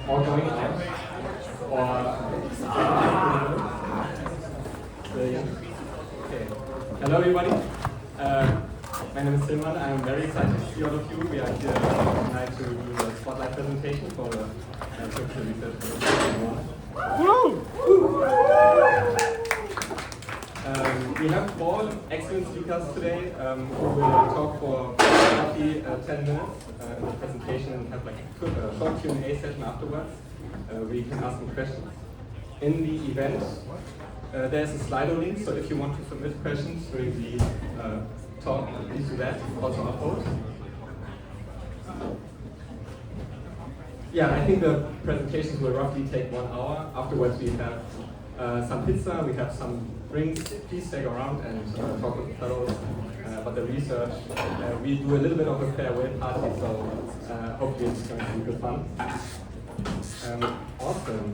or going out, or brilliant. Okay. Hello everybody. My name is Tilman. I'm very excited to see all of you. We are here tonight to do the spotlight presentation for the social research program. We have four excellent speakers today who will talk for roughly 10 minutes in the presentation and have like a short Q&A session afterwards. We can ask them questions. In the event, there's a Slido link, so if you want to submit questions during the talk, please do that. Also upload. Yeah, I think the presentations will roughly take 1 hour. Afterwards, we have some pizza, we have some drinks. Please stay around and talk with the fellows. But the research, we do a little bit of a farewell party, so hopefully it's going to be good fun. Awesome.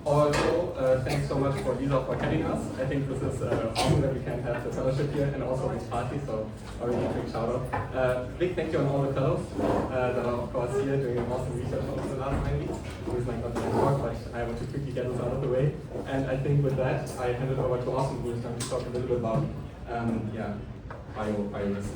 Also, thanks so much for Lisa for having us. I think this is awesome that we can have the fellowship here and also this party, so a really big shout out. Big thank you on all the fellows that are of course here doing awesome research over the last 9 weeks. It was like not going to talk, but I want to quickly get this out of the way. And I think with that, I hand it over to Austin, who is going to talk a little bit about biorisks.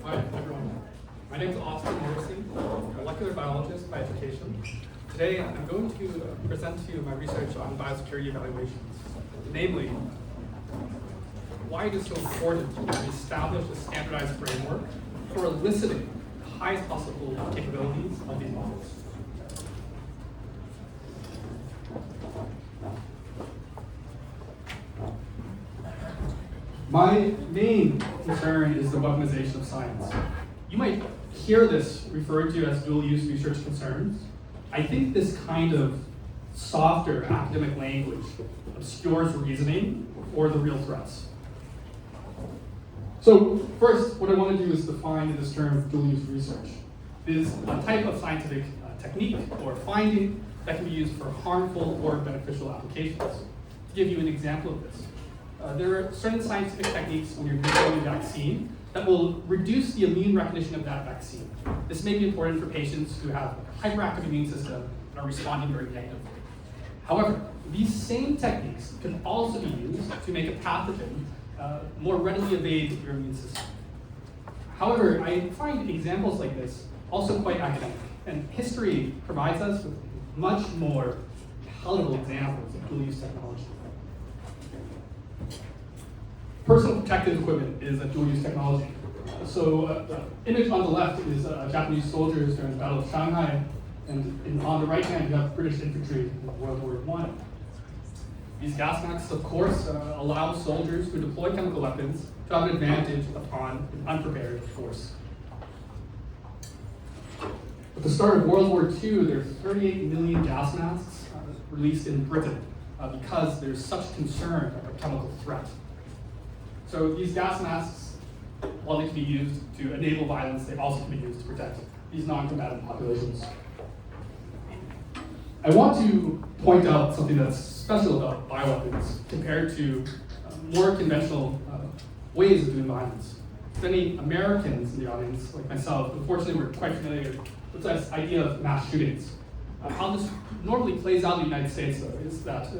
Hi, everyone. My name is Austin Morrissey. I'm a molecular biologist by education. Today, I'm going to present to you my research on biosecurity evaluations. Namely, why it is so important to establish a standardized framework for eliciting the highest possible capabilities of these models. My main concern is the weaponization of science. You might hear this referred to as dual-use research concerns. I think this kind of softer academic language obscures reasoning or the real threats. So first, what I want to do is define this term dual-use research. It is a type of scientific technique or finding that can be used for harmful or beneficial applications. To give you an example of this, there are certain scientific techniques when you're making a vaccine that will reduce the immune recognition of that vaccine. This may be important for patients who have a hyperactive immune system and are responding very negatively. However, these same techniques can also be used to make a pathogen more readily evade your immune system. However, I find examples like this also quite academic, and history provides us with much more palatable examples of dual-use technology. Personal protective equipment is a dual-use technology. So the image on the left is Japanese soldiers during the Battle of Shanghai, and on the right hand you have British infantry in World War I. These gas masks, of course, allow soldiers who deploy chemical weapons to have an advantage upon an unprepared force. At the start of World War II, there are 38 million gas masks released in Britain because there's such concern of a chemical threat. So these gas masks, while they can be used to enable violence, they also can be used to protect these non-combatant populations. I want to point out something that's special about bioweapons compared to more conventional ways of doing violence. If any Americans in the audience, like myself, unfortunately we're quite familiar with this idea of mass shootings. How this normally plays out in the United States, though, is that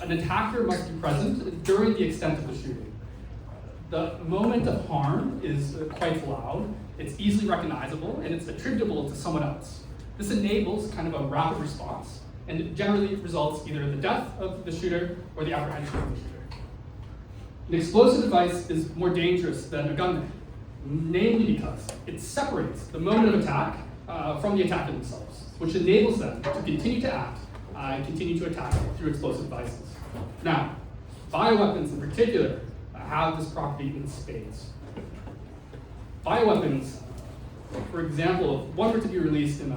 an attacker must be present during the extent of the shooting. The moment of harm is quite loud, it's easily recognizable, and it's attributable to someone else. This enables kind of a rapid response, and it generally results either in the death of the shooter or the apprehension of the shooter. An explosive device is more dangerous than a gunman, namely because it separates the moment of attack from the attacker themselves, which enables them to continue to act and continue to attack through explosive devices. Now, bioweapons in particular have this property in spades. Bioweapons, for example, if one were to be released in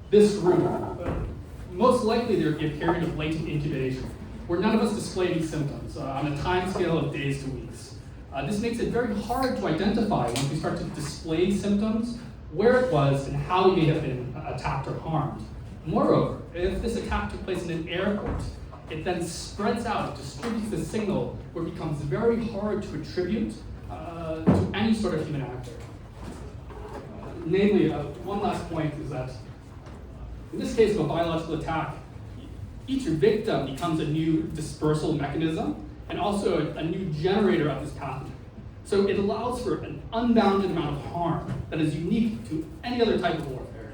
this room, most likely there would be a period of latent incubation where none of us display these symptoms on a time scale of days to weeks. This makes it very hard to identify once we start to display symptoms where it was and how we may have been attacked or harmed. Moreover, if this attack took place in an airport, it then spreads out, distributes the signal, where it becomes very hard to attribute to any sort of human actor. Namely, one last point is that in this case of a biological attack, each victim becomes a new dispersal mechanism and also a new generator of this pathogen. So it allows for an unbounded amount of harm that is unique to any other type of warfare.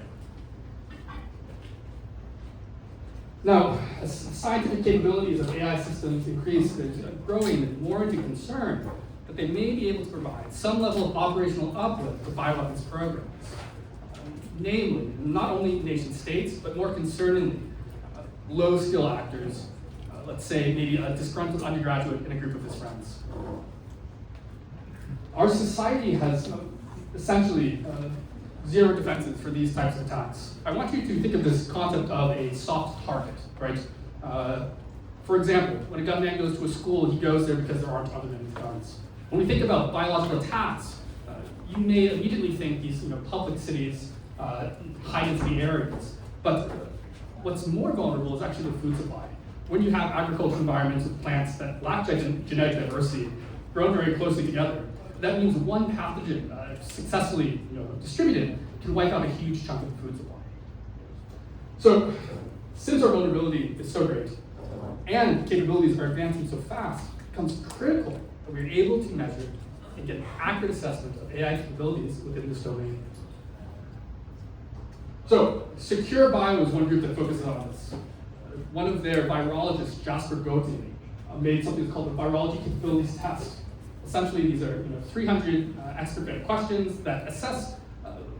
Now, as scientific capabilities of AI systems increase, there's a growing warranted concern that they may be able to provide some level of operational uplift to bioweapons programs. Namely, not only nation states, but more concerningly, low-skill actors, let's say maybe a disgruntled undergraduate in a group of his friends. Our society has essentially zero defenses for these types of attacks. I want you to think of this concept of a soft target, right? For example, when a gunman goes to a school, he goes there because there aren't other men with guns. When we think about biological attacks, you may immediately think these public cities, high-density areas. But what's more vulnerable is actually the food supply. When you have agricultural environments with plants that lack genetic diversity grown very closely together, that means one pathogen successfully distributed can wipe out a huge chunk of the food supply. So, since our vulnerability is so great, and capabilities are advancing so fast, it becomes critical that we're able to measure and get an accurate assessment of AI capabilities within this domain. So, Secure Bio is one group that focuses on this. One of their virologists, Jasper Gauthier, made something called the Virology Capabilities Test. Essentially, these are 300 expert-vetted questions that assess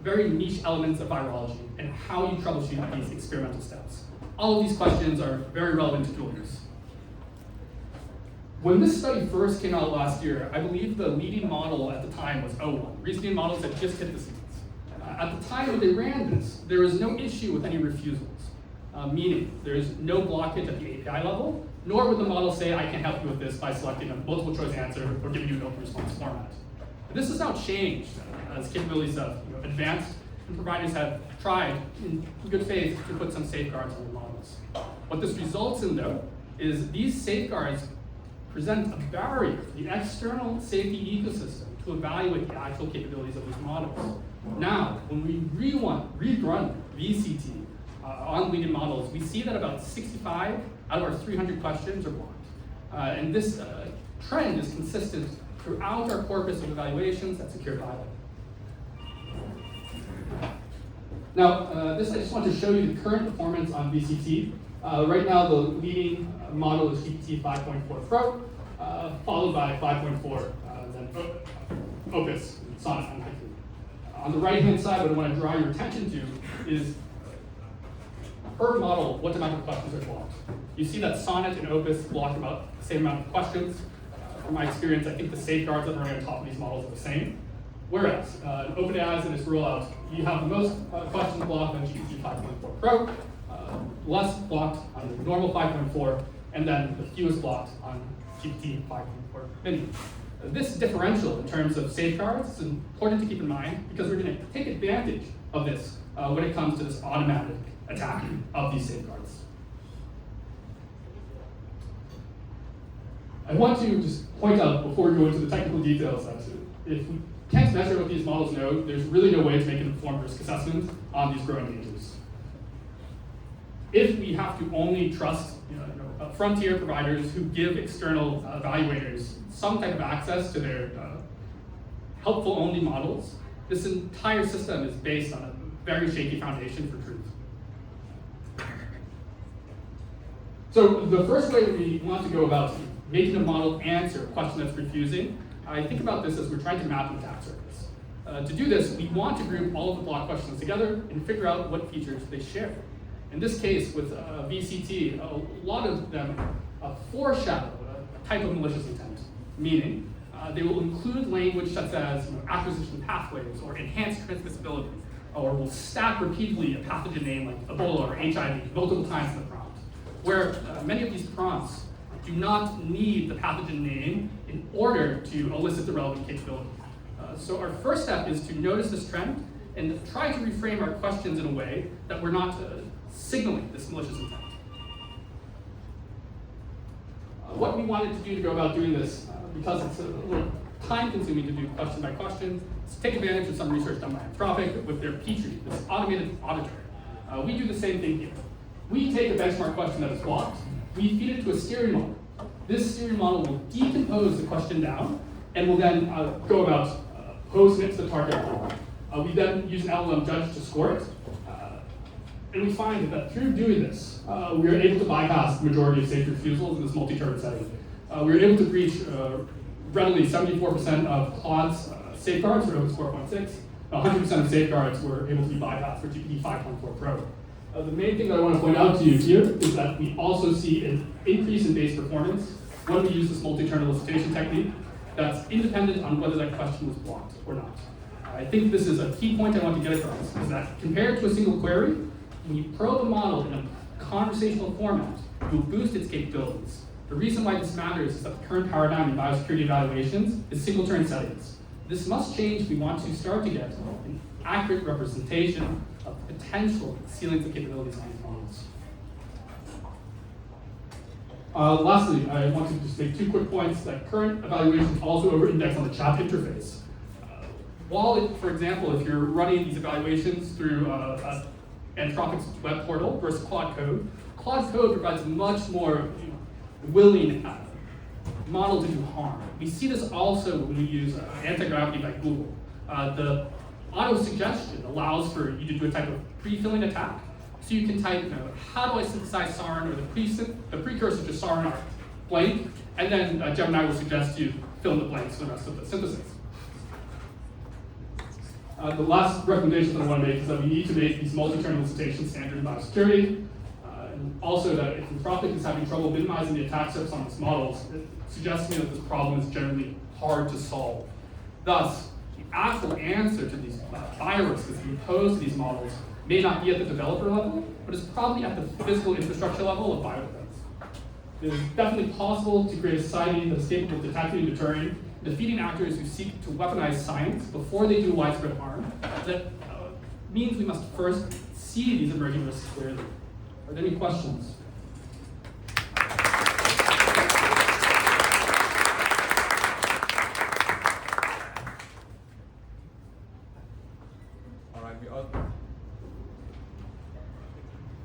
very niche elements of virology and how you troubleshoot these experimental steps. All of these questions are very relevant to dual use. When this study first came out last year, I believe the leading model at the time was O1. Reasoning models had just hit the scenes. At the time when they ran this, there was no issue with any refusals, meaning there's no blockage at the API level, nor would the model say, I can help you with this by selecting a multiple choice answer or giving you an open response format. This has now changed as capabilities have advanced, and providers have tried, in good faith, to put some safeguards on their models. What this results in, though, is these safeguards present a barrier to the external safety ecosystem to evaluate the actual capabilities of these models. Now, when we rerun VCT on leading models, we see that about 65 out of our 300 questions are blocked. And this trend is consistent throughout our corpus of evaluations at Secure Bio. Now, I just want to show you the current performance on VCT. Right now, the leading model is GPT 5.4 Pro, followed by 5.4, then Opus, Sonnet, and Haiku. On the right-hand side, what I want to draw your attention to is per model, what amount of questions are blocked. You see that Sonnet and Opus block about the same amount of questions. From my experience, I think the safeguards that are running on top of these models are the same. Whereas, in OpenAI's in its rollout, you have the most questions blocked on GPT 5.4 Pro, less blocked on the normal 5.4, and then the fewest blocked on GPT 5.4 Mini. This differential in terms of safeguards is important to keep in mind because we're going to take advantage of this when it comes to this automatic attacking of these safeguards. I want to just point out before we go into the technical details that if we can't measure what these models know, there's really no way to make an informed risk assessment on these growing dangers. If we have to only trust frontier providers who give external evaluators some type of access to their helpful only models, this entire system is based on a very shaky foundation for truth. So the first way we want to go about making a model answer a question that's refusing, I think about this as we're trying to map an attack surface. To do this, we want to group all of the block questions together and figure out what features they share. In this case, with VCT, a lot of them foreshadow a type of malicious intent, meaning they will include language such as acquisition pathways or enhanced transmissibility, or will stack repeatedly a pathogen name like Ebola or HIV multiple times in the prompt, where many of these prompts do not need the pathogen name in order to elicit the relevant capability. So our first step is to notice this trend and try to reframe our questions in a way that we're not signaling this malicious intent. What we wanted to do to go about doing this, because it's a little time-consuming to do question by question. Let's take advantage of some research done by Anthropic with their Petri, this automated auditor. We do the same thing here. We take a benchmark question that is blocked, we feed it to a steering model. This steering model will decompose the question down and will then go about posing it to the target model. We then use an LLM judge to score it. And we find that through doing this, we are able to bypass the majority of safe refusals in this multi-turret setting. We were able to breach readily 74% of Claude's safeguards for Opus 4.6. 100% of safeguards were able to be bypassed for GPT 5.4 Pro. The main thing that I want to point out to you here is that we also see an increase in base performance when we use this multi-turn elicitation technique that's independent on whether that question was blocked or not. I think this is a key point I want to get across, is that compared to a single query, when you probe a model in a conversational format, you'll boost its capabilities. The reason why this matters is that the current paradigm in biosecurity evaluations is single-turn settings. This must change if we want to start to get an accurate representation of potential ceilings of capabilities on these models. Lastly, I want to just make 2 quick points that current evaluations also over-index on the chat interface. While, for example, if you're running these evaluations through Anthropic's web portal versus Claude Code provides a much more willing model to do harm. We see this also when we use anti-gravity by Google. The auto-suggestion allows for you to do a type of pre-filling attack. So you can type, how do I synthesize SARN, or the precursor to SARN are blank, and then Gemini will suggest you fill in the blanks for the rest of the synthesis. The last recommendation that I want to make is that we need to make these multi-turn elicitation standard in biosecurity. And also that if Anthropic is having trouble minimizing the attack surface on its models, it suggests to me that this problem is generally hard to solve. Thus, the actual answer to these biorisks that's being posed to these models may not be at the developer level, but is probably at the physical infrastructure level of biodefense. It is definitely possible to create a society that is capable of detecting and deterring, defeating actors who seek to weaponize science before they do widespread harm. That means we must first see these emerging risks clearly. Are there any questions? All right,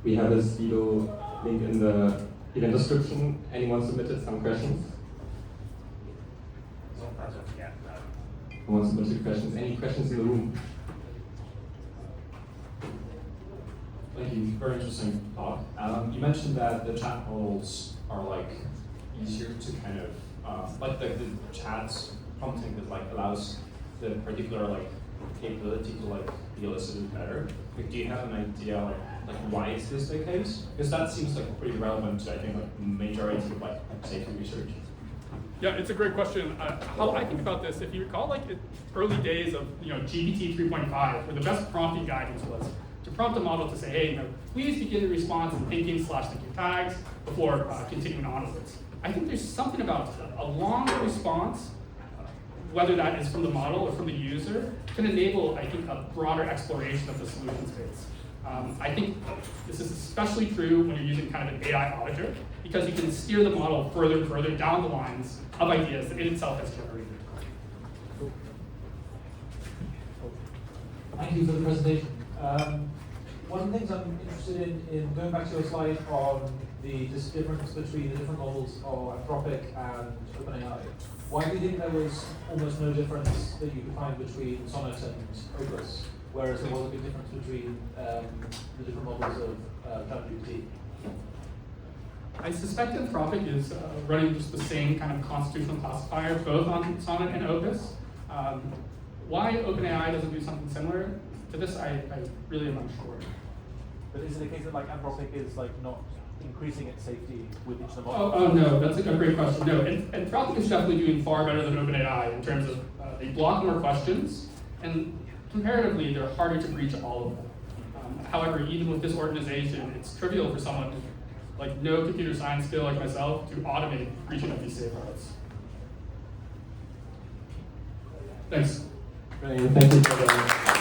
we have this video link in the event description. Anyone submitted some questions? No one submitted questions. Any questions in the room? Thank you. Very interesting talk. You mentioned that the chat models are like easier to kind of like the chat's prompting that like allows the particular capability to be elicited better. Do you have an idea like why is this the case? Because that seems pretty relevant to I think the majority of safety research. Yeah, it's a great question. How I think about this, if you recall, early days of GPT 3.5, where the best prompting guidance was to prompt a model to say, hey, please begin the response in thinking/thinking tags before continuing onwards. I think there's something about a longer response, whether that is from the model or from the user, can enable, I think, a broader exploration of the solution space. I think this is especially true when you're using kind of an AI auditor, because you can steer the model further and further down the lines of ideas that it itself has generated. Thank you for the presentation. One of the things I'm interested in going back to your slide on the difference between the different models of Anthropic and OpenAI. Why do you think there was almost no difference that you could find between Sonnet and Opus, whereas there was a big difference between the different models of ChatGPT? I suspect Anthropic is running just the same kind of constitutional classifier, both on Sonnet and Opus. Why OpenAI doesn't do something similar to this, I really am unsure. But is it a case that Anthropic is not increasing its safety with each of the models? Oh no, that's a great question. No, Anthropic is definitely doing far better than OpenAI in terms of they block more questions, and comparatively, they're harder to breach all of them. However, even with this organization, it's trivial for someone like no computer science skill like myself to automate breaching of these safeguards. Thanks. Thank you for the